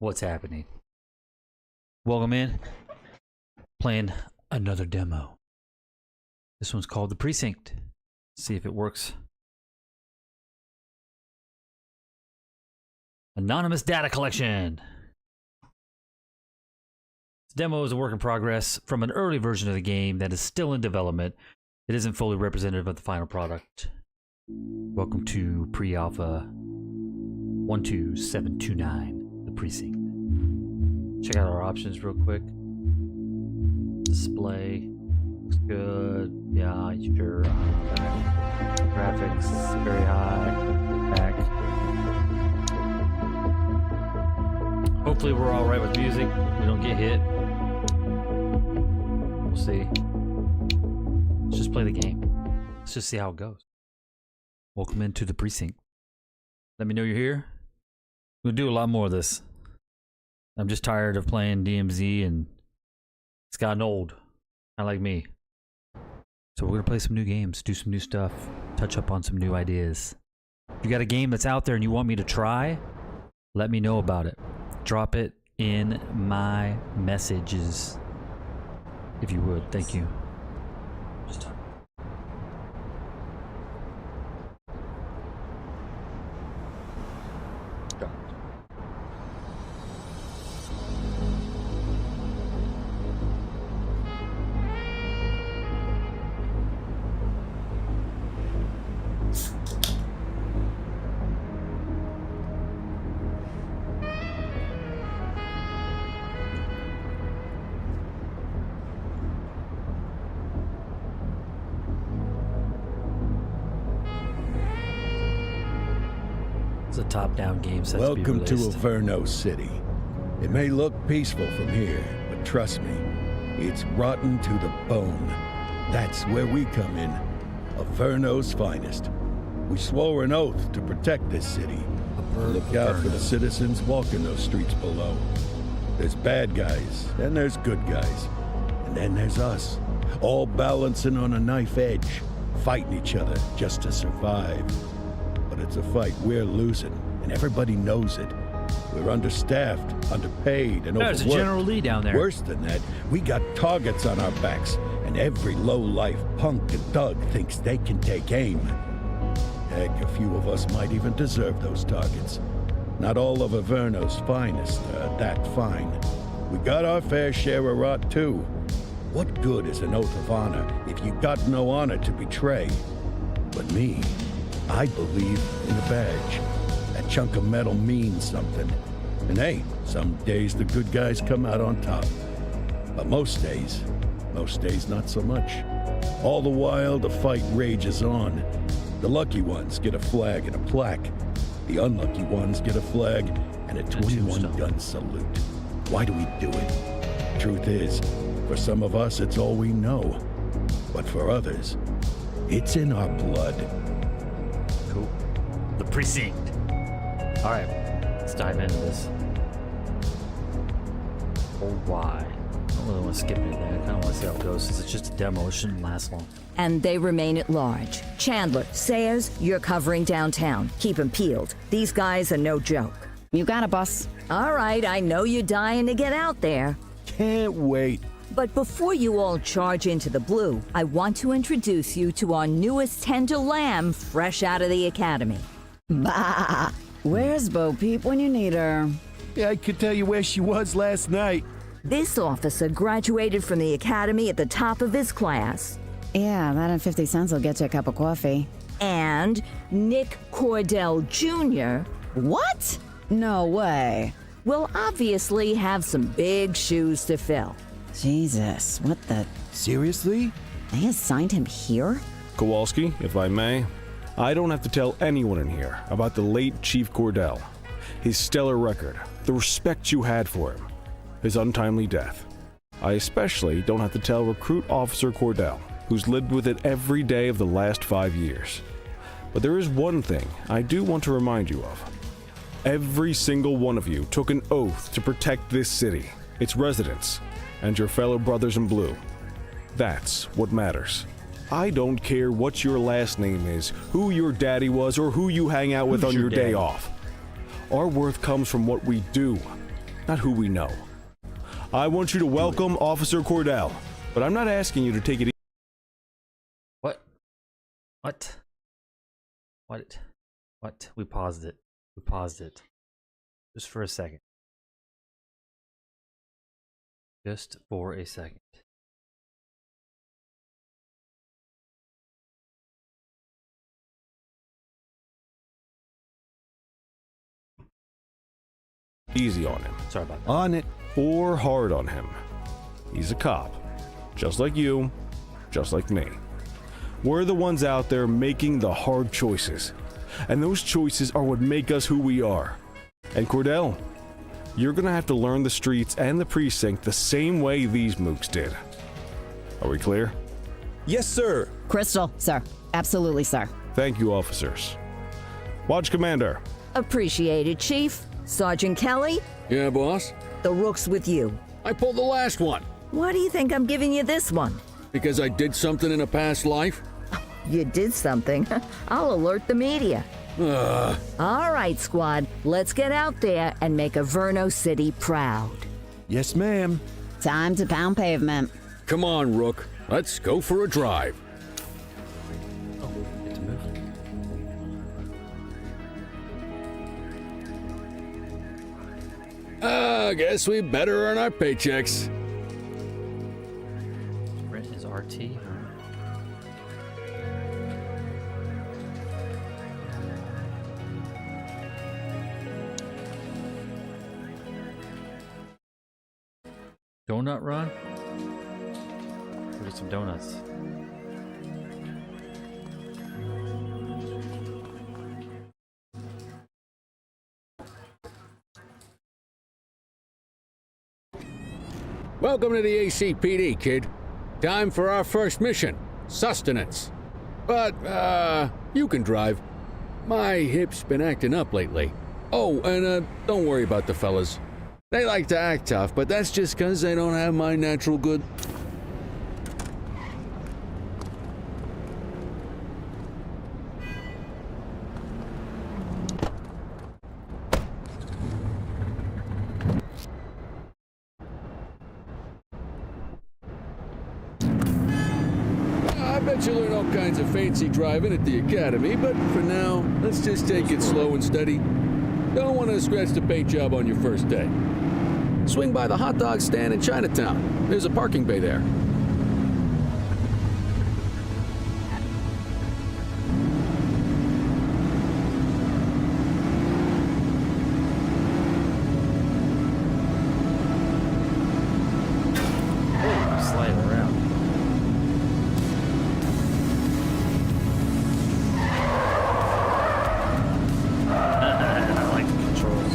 What's happening? Welcome in. Playing another demo. This one's called the Precinct. See if it works. Anonymous data collection. This demo is a work in progress from an early version of the game that is still in development. It isn't fully representative of the final product. Welcome to pre-alpha 12729, the Precinct. Check out our options real quick. Display looks good. Yeah, sure. Back. Graphics very high. Back. Hopefully we're all right with music. We don't get hit. We'll see. Let's just play the game. Let's just see how it goes. Welcome into the Precinct. Let me know you're here. We'll do a lot more of this. I'm just tired of playing DMZ and it's gotten old. Not like me. So we're gonna play some new games, do some new stuff, touch up on some new ideas. If you got a game that's out there and you want me to try, let me know about it. Drop it in my messages. If you would, thank you. Just talk. A top-down game set. Welcome to Averno City. It may look peaceful from here, but trust me, it's rotten to the bone. That's where we come in. Averno's finest. We swore an oath to protect this city. Look out for the citizens walking those streets below. There's bad guys, and there's good guys. And then there's us, all balancing on a knife edge, fighting each other just to survive. But it's a fight we're losing, and everybody knows it. We're understaffed, underpaid, and overworked. There's a General Lee down there. Worse than that, we got targets on our backs, and every low-life punk and thug thinks they can take aim. Heck, a few of us might even deserve those targets. Not all of Averno's finest are that fine. We got our fair share of rot, too. What good is an oath of honor if you got no honor to betray? But me, I believe in the badge. That chunk of metal means something. And hey, some days the good guys come out on top. But most days not so much. All the while, the fight rages on. The lucky ones get a flag and a plaque. The unlucky ones get a flag and a 21-gun salute. Why do we do it? Truth is, for some of us, it's all we know. But for others, it's in our blood. Cool. The Precinct. All right, let's dive into this. Oh, why? I don't really want to skip anything. I kind of want to see how it goes since it's just a demo. It shouldn't last long. And they remain at large. Chandler, Sayers, you're covering downtown. Keep 'em peeled. These guys are no joke. You got it, boss. All right, I know you're dying to get out there. Can't wait. But before you all charge into the blue, I want to introduce you to our newest tender lamb fresh out of the academy. Bah! Where's Bo Peep when you need her? Yeah, I could tell you where she was last night. This officer graduated from the academy at the top of his class. Yeah, that and 50 cents will get you a cup of coffee. And Nick Cordell Jr. What? No way. will obviously have some big shoes to fill. Jesus, what the... Seriously? They assigned him here? Kowalski, if I may, I don't have to tell anyone in here about the late Chief Cordell, his stellar record, the respect you had for him, his untimely death. I especially don't have to tell Recruit Officer Cordell, who's lived with it every day of the last 5 years. But there is one thing I do want to remind you of. Every single one of you took an oath to protect this city, its residents, and your fellow brothers in blue. That's what matters. I don't care what your last name is, who your daddy was, or who you hang out with on your day off. Our worth comes from what we do, not who we know. I want you to welcome Officer Cordell, but I'm not asking you to take it. What? What? What? What? We paused it. We paused it. Just for a second. Just for a second. Easy on him. Sorry about that. On it. Or hard on him. He's a cop. Just like you. Just like me. We're the ones out there making the hard choices. And those choices are what make us who we are. And Cordell, you're gonna have to learn the streets and the precinct the same way these mooks did. Are we clear? Yes, sir. Crystal, sir. Absolutely, sir. Thank you, officers. Watch Commander. Appreciated, Chief. Sergeant Kelly, Yeah, boss? the rook's with you. I pulled the last one Why do you think I'm giving you this one? because I did something in a past life. You did something. I'll alert the media. All right, squad. Let's get out there and make Averno City proud. Yes, ma'am. Time to pound pavement. Come on, Rook. Let's go for a drive. Oh, get to move. I guess we better earn our paychecks. Sprint is RT. Donut run? We'll get some donuts. Welcome to the ACPD, kid. Time for our first mission, sustenance. But, you can drive. My hip's been acting up lately. Oh, and, don't worry about the fellas. They like to act tough, but that's just 'cause they don't have my natural good... I bet you learn all kinds of fancy driving at the academy, but for now, let's just take it slow and steady. Don't want to scratch the paint job on your first day. Swing by the hot dog stand in Chinatown. There's a parking bay there. Slide it around. I like the controls.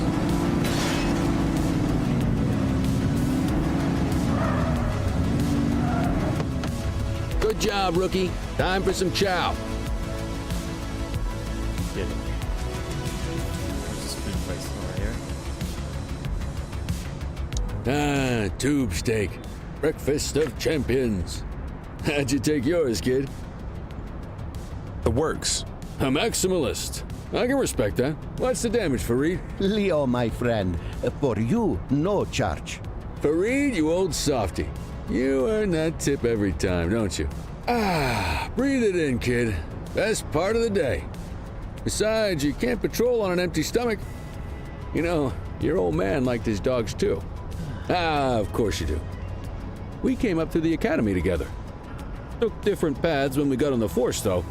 Good job, rookie. Time for some chow. Get it. There's this food place right here. Ah, tube steak. Breakfast of champions. How'd you take yours, kid? The works. A maximalist. I can respect that. What's the damage, Fareed? Leo, my friend, for you, no charge. Fareed, you old softy. You earn that tip every time, don't you? Ah, breathe it in, kid. Best part of the day. Besides, you can't patrol on an empty stomach. You know, your old man liked his dogs too. Ah, of course you do. We came up through the academy together. Took different paths when we got on the force, though.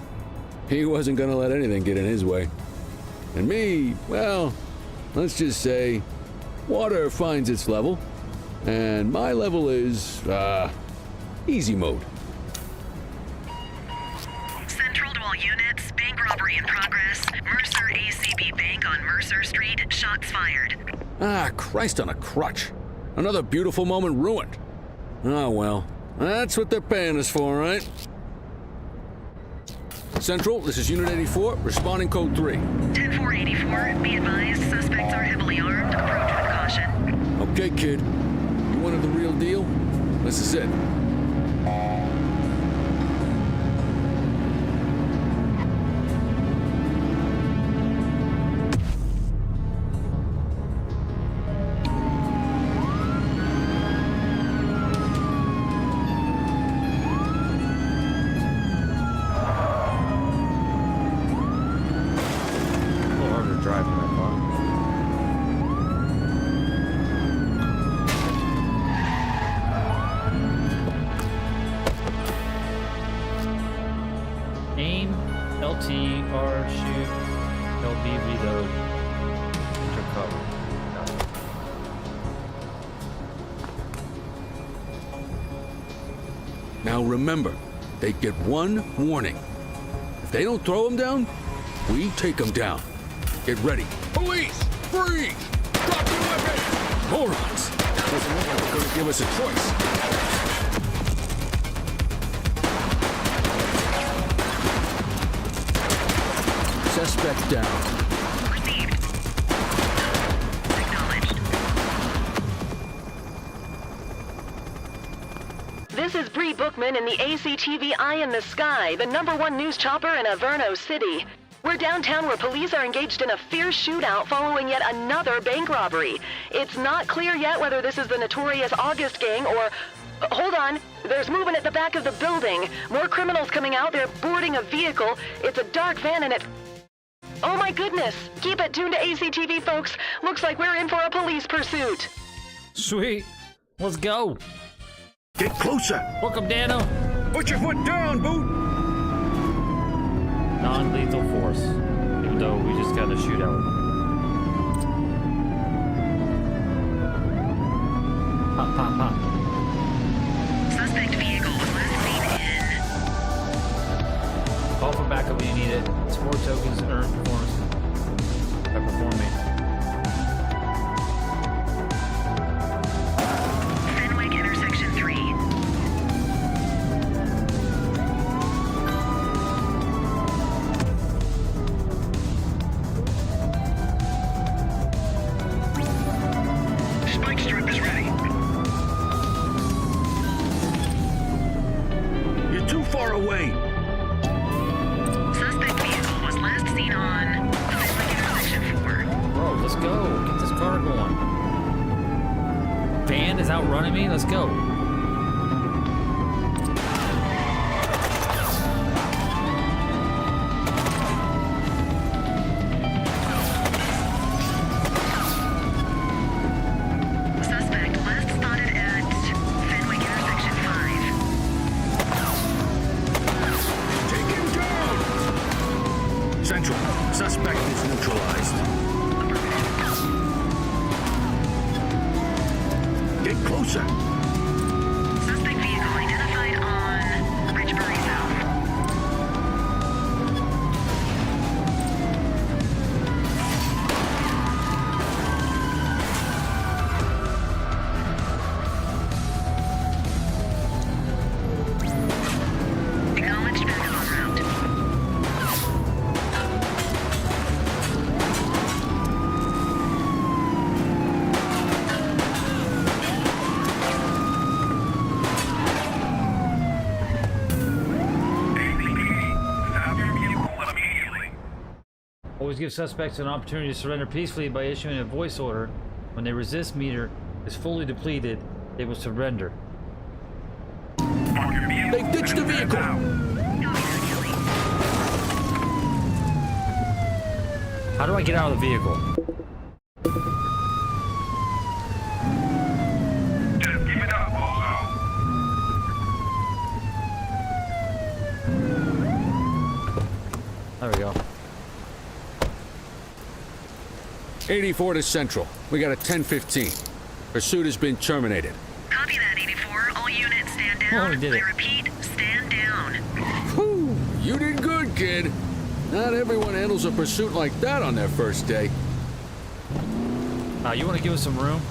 He wasn't gonna let anything get in his way. And me, well, let's just say, water finds its level, and my level is, easy mode. Central to all units, bank robbery in progress. Mercer ACB Bank on Mercer Street, shots fired. Ah, Christ on a crutch. Another beautiful moment ruined. Oh well, that's what they're paying us for, right? Central, this is Unit 84, responding code 3. 10-484, be advised, suspects are heavily armed. Approach with caution. Okay, kid. You wanted the real deal? This is it. AR, shoot, LB, reload, enter cover. Got it. Now remember, they get one warning. If they don't throw them down, we take them down. Get ready. Police! Freeze! Drop your weapon! Morons! Doesn't look like they're going to give us a choice. Suspect down. Received. Acknowledged. This is Bree Bookman in the ACTV Eye in the Sky, the #1 news chopper in Averno City. We're downtown where police are engaged in a fierce shootout following yet another bank robbery. It's not clear yet whether this is the notorious August gang or... Hold on. There's movement at the back of the building. More criminals coming out. They're boarding a vehicle. It's a dark van and it... Oh my goodness! Keep it tuned to ACTV, folks. Looks like we're in for a police pursuit. Sweet. Let's go. Get closer! Welcome, Dano. Put your foot down, Boot! Non-lethal force. Even though we just got a shootout. Pop, pop, pop. Suspect vehicle was last seen in... Call for backup when you need it. Support tokens earn performance by performing. Fenwick intersection 3. Spike strip is ready. You're too far away. Suspect vehicle was last seen on Fenwick intersection 4. Bro, let's go. Get this car going. Van is outrunning me. Let's go. Suspect last spotted at Fenwick intersection 5. Take him down! Central, suspect is neutralized. Get closer! Suspect vehicle identified on Ridgebury South. Acknowledged backup en route. Always give suspects an opportunity to surrender peacefully by issuing a voice order. When their resist meter is fully depleted, they will surrender. They ditched the vehicle! How do I get out of the vehicle? Just give it up, Bozo. 84 to Central. We got a 10-15. Pursuit has been terminated. Copy that, 84. All units stand down. Oh, we did it. I repeat, stand down. Whew, you did good, kid. Not everyone handles a pursuit like that on their first day. You want to give us some room?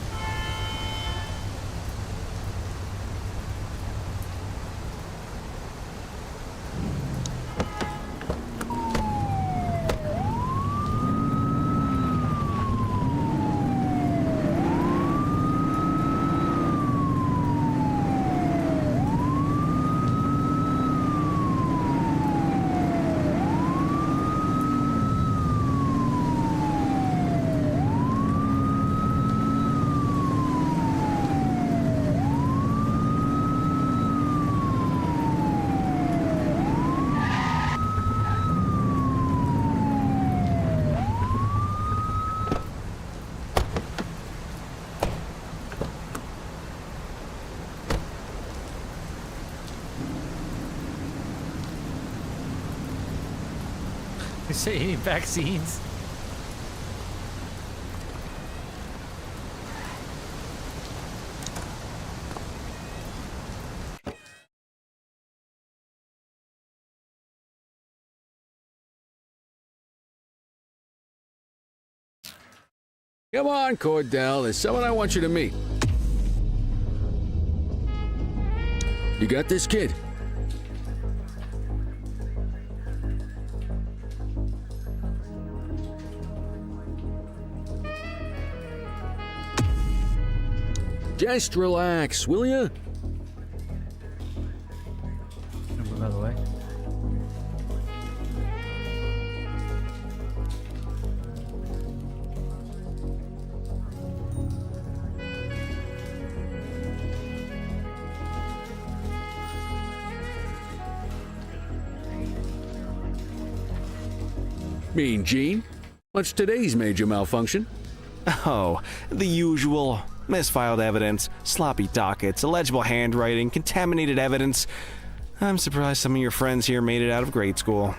They say any vaccines? Come on, Cordell. There's someone I want you to meet. You got this, kid? Just relax, will ya? By the way. Mean Gene? What's today's major malfunction? Oh, the usual. Misfiled evidence, sloppy dockets, illegible handwriting, contaminated evidence. I'm surprised some of your friends here made it out of grade school.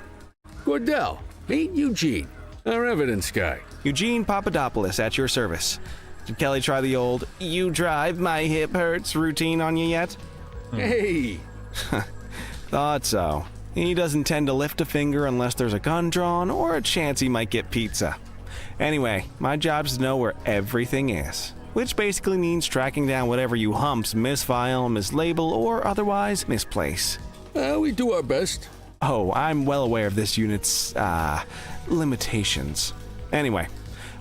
Cordell, meet Eugene, our evidence guy. Eugene Papadopoulos at your service. Did Kelly try the old, "you drive, my hip hurts" routine on you yet? Hey! Thought so. He doesn't tend to lift a finger unless there's a gun drawn or a chance he might get pizza. Anyway, my job's to know where everything is, which basically means tracking down whatever you humps misfile, mislabel, or otherwise misplace. We do our best. Oh, I'm well aware of this unit's, limitations. Anyway,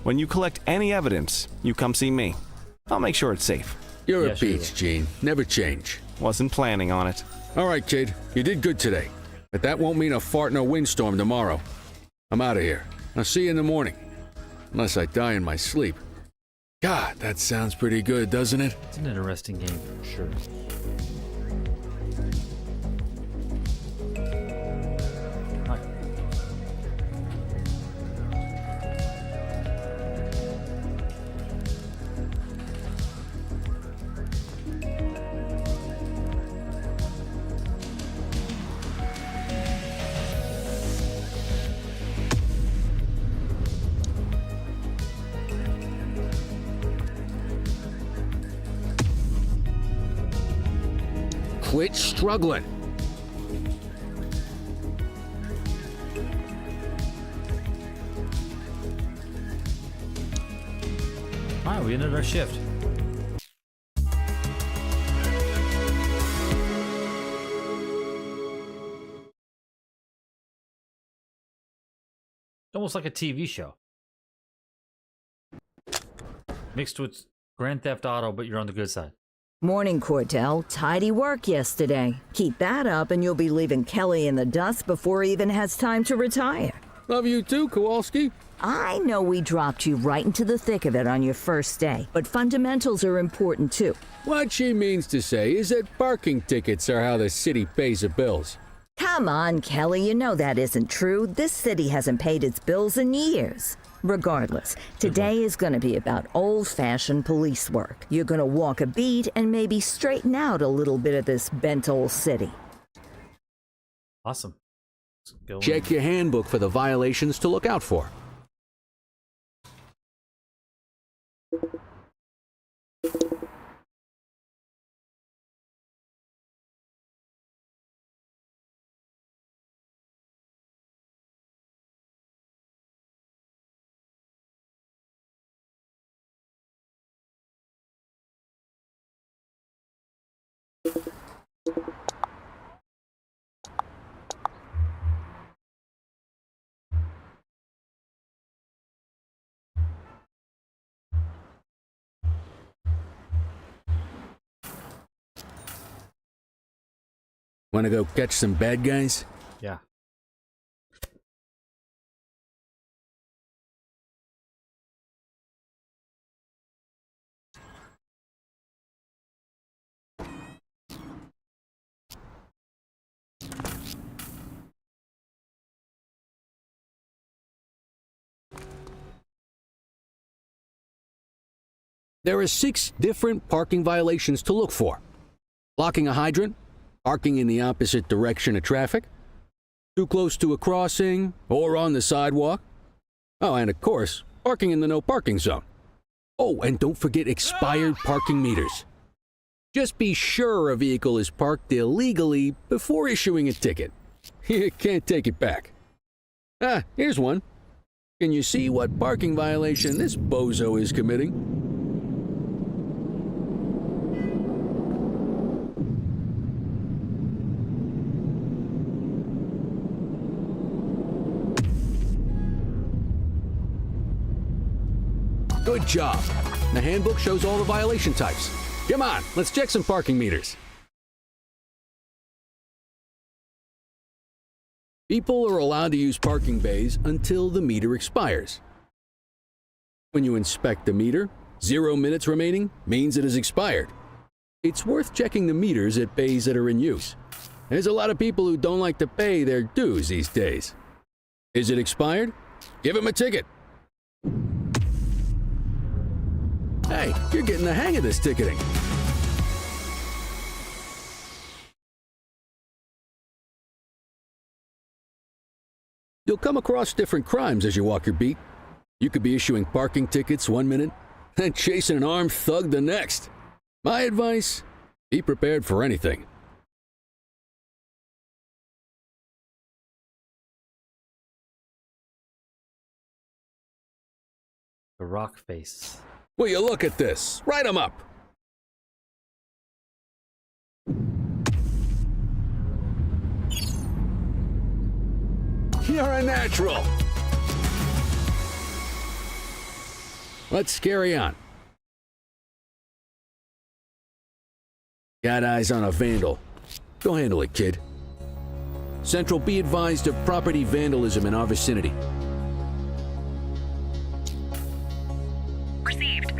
when you collect any evidence, you come see me. I'll make sure it's safe. You're Yeah, a sure you peach, will. Gene. Never change. Wasn't planning on it. All right, kid. You did good today. But that won't mean a fart in a windstorm tomorrow. I'm out of here. I'll see you in the morning. Unless I die in my sleep. God, that sounds pretty good, doesn't it? It's an interesting game for sure. Hi. Quit struggling. All right, we ended our shift. Almost like a TV show. Mixed with Grand Theft Auto, but you're on the good side. Morning, Cordell. Tidy work yesterday. Keep that up and you'll be leaving Kelly in the dust before he even has time to retire. Love you too, Kowalski. I know we dropped you right into the thick of it on your first day, but fundamentals are important too. What she means to say is that parking tickets are how the city pays the bills. Come on, Kelly, you know that isn't true. This city hasn't paid its bills in years. Regardless, today is going to be about old-fashioned police work. You're going to walk a beat and maybe straighten out a little bit of this bent old city. Awesome. Let's go Check your handbook for the violations to look out for. Want to go catch some bad guys? Yeah. There are 6 different parking violations to look for. Blocking a hydrant, parking in the opposite direction of traffic, too close to a crossing, or on the sidewalk. Oh, and of course, parking in the no parking zone. Oh, and don't forget expired parking meters. Just be sure a vehicle is parked illegally before issuing a ticket. You can't take it back. Ah, here's one. Can you see what parking violation this bozo is committing? Good job. The handbook shows all the violation types. Come on, let's check some parking meters. People are allowed to use parking bays until the meter expires. When you inspect the meter, 0 minutes remaining means it has expired. It's worth checking the meters at bays that are in use. There's a lot of people who don't like to pay their dues these days. Is it expired? Give them a ticket. Hey, you're getting the hang of this ticketing. You'll come across different crimes as you walk your beat. You could be issuing parking tickets 1 minute and chasing an armed thug the next. My advice, be prepared for anything. The rock face. Will you look at this? Write 'em up. You're a natural. Let's carry on. Got eyes on a vandal. Go handle it, kid. Central, be advised of property vandalism in our vicinity. Received.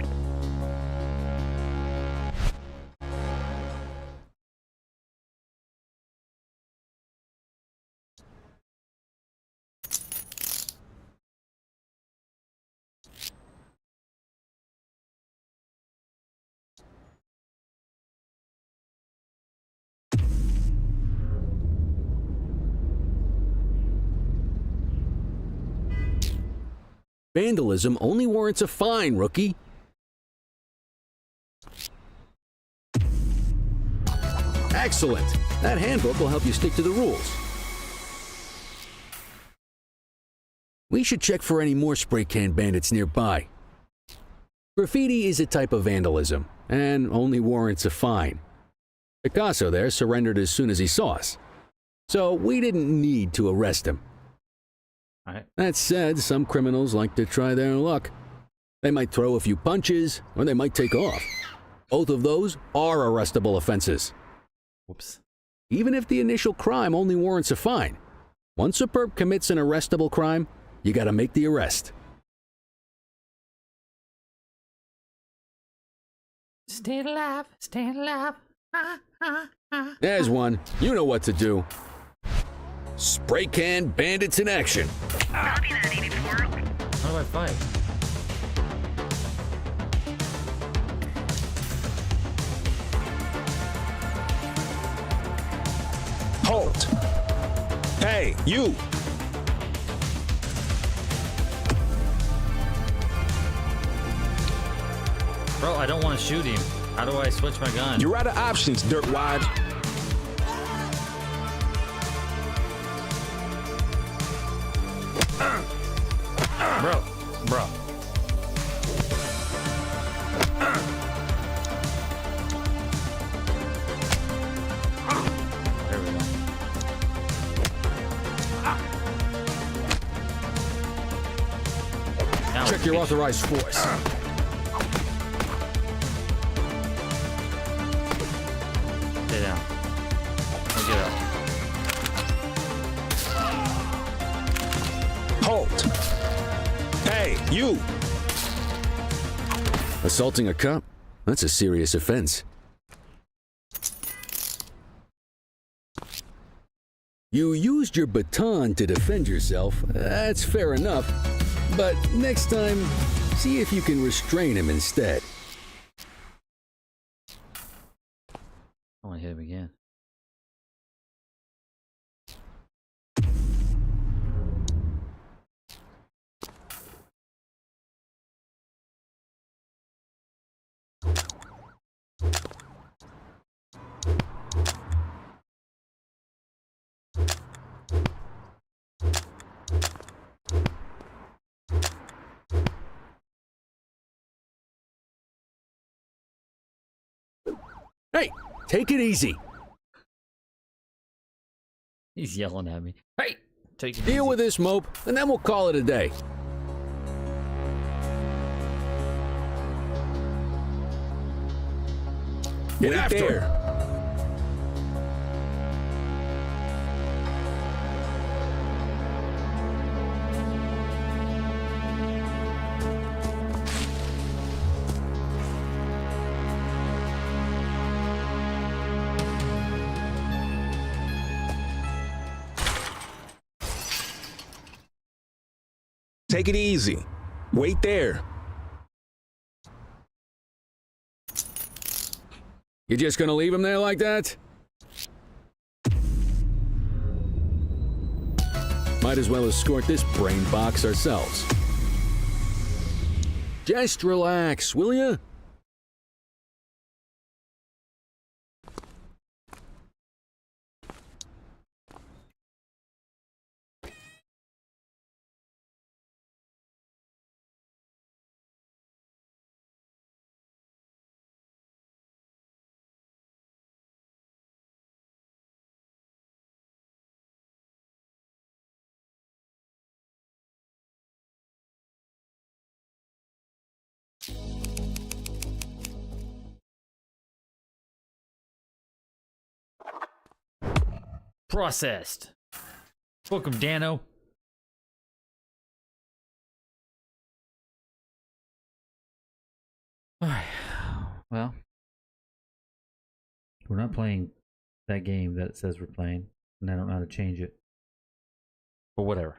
Vandalism only warrants a fine, rookie. Excellent. That handbook will help you stick to the rules. We should check for any more spray can bandits nearby. Graffiti is a type of vandalism and only warrants a fine. Picasso there surrendered as soon as he saw us, so we didn't need to arrest him. All right. That said, some criminals like to try their luck. They might throw a few punches, or they might take off. Both of those are arrestable offenses. Whoops. Even if the initial crime only warrants a fine, once a perp commits an arrestable crime, you gotta make the arrest. Stay alive, stay alive. There's one. You know what to do. Spray can bandits in action. Copy that, 84. How do I fight? Halt! Hey, you! Bro, I don't want to shoot him. How do I switch my gun? You're out of options, dirtwad. Bro. There we go. Now Check your authorized force. Stay down. Now get up. Halt! Hey, you! Assaulting a cop? That's a serious offense. You used your baton to defend yourself. That's fair enough. But next time, see if you can restrain him instead. I want to hit him again. Hey, take it easy. He's yelling at me. Hey, take it Deal easy. with this mope, and then we'll call it a day. Get after her. Take it easy. Wait there. You just gonna leave him there like that? Might as well escort this brain box ourselves. Just relax, will ya? Processed. Welcome, Dano. Alright. Well, we're not playing that game that it says we're playing, and I don't know how to change it. But whatever.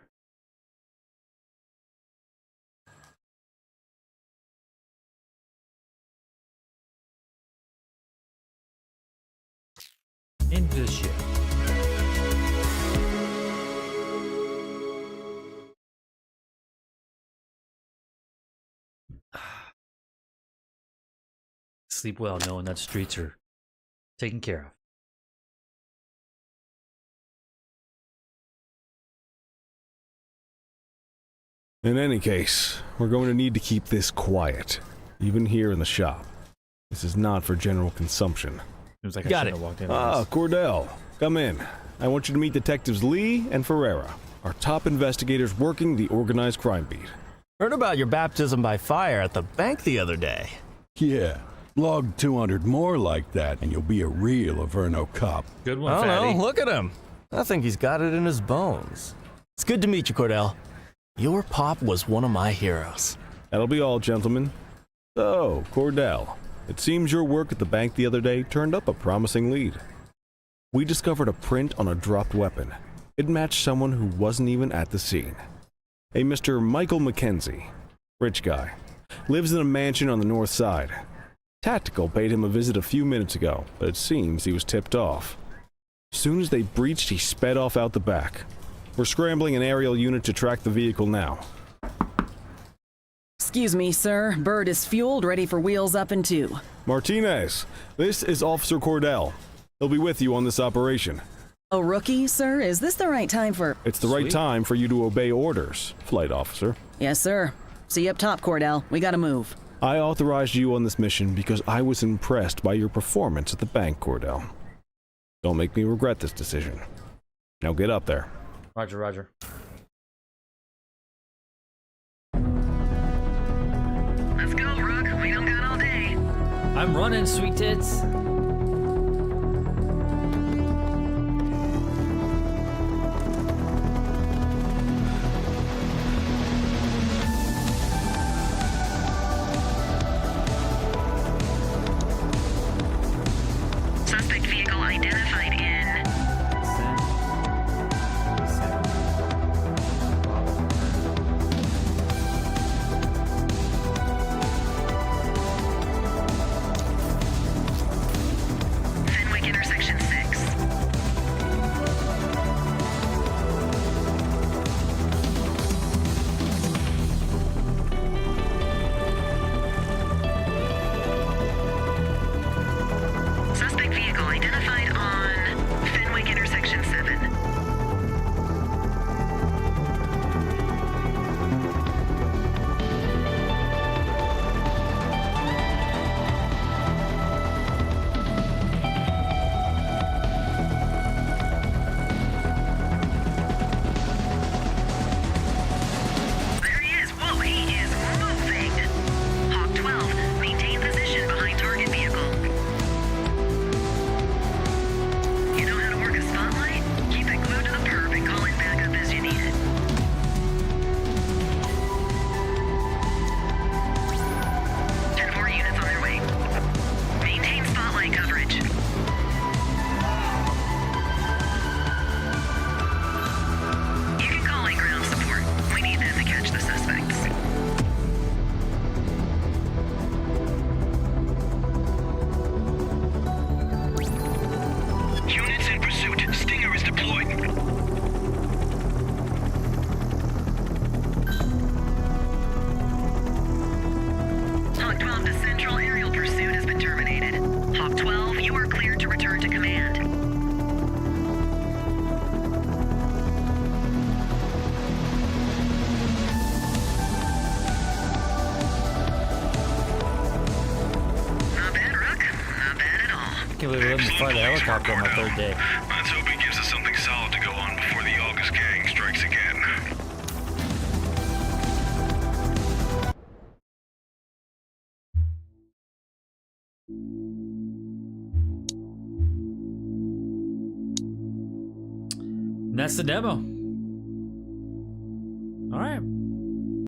Into the ship. Sleep well knowing that streets are taken care of. In any case, we're going to need to keep this quiet, even here in the shop. This is not for general consumption. It was like Got I it. shouldn't have walked in. Ah, Cordell, come in. I want you to meet Detectives Lee and Ferreira, our top investigators working the organized crime beat. Heard about your baptism by fire at the bank the other day. Yeah, log 200 more like that, and you'll be a real Averno cop. Good one, I don't fatty. know, look at him. I think he's got it in his bones. It's good to meet you, Cordell. Your pop was one of my heroes. That'll be all, gentlemen. So, Cordell, it seems your work at the bank the other day turned up a promising lead. We discovered a print on a dropped weapon. It matched someone who wasn't even at the scene. A Mr. Michael McKenzie, rich guy, lives in a mansion on the north side. Tactical paid him a visit a few minutes ago, but it seems he was tipped off. Soon as they breached, he sped off out the back. We're scrambling an aerial unit to track the vehicle now. Excuse me, sir. Bird is fueled, ready for wheels up in 2. Martinez, this is Officer Cordell. He'll be with you on this operation. A rookie, sir? Is this the right time for... It's the right time for you to obey orders, Flight Officer. Yes, sir. See you up top, Cordell. We gotta move. I authorized you on this mission because I was impressed by your performance at the bank, Cordell. Don't make me regret this decision. Now get up there. Roger, roger. Let's go, Rook. We don't got all day. I'm running, sweet tits. Suspect vehicle identified in... can't believe we let me fly the helicopter on my third day. Let's hope he gives us something solid to go on before the August gang strikes again. And that's the demo. All right.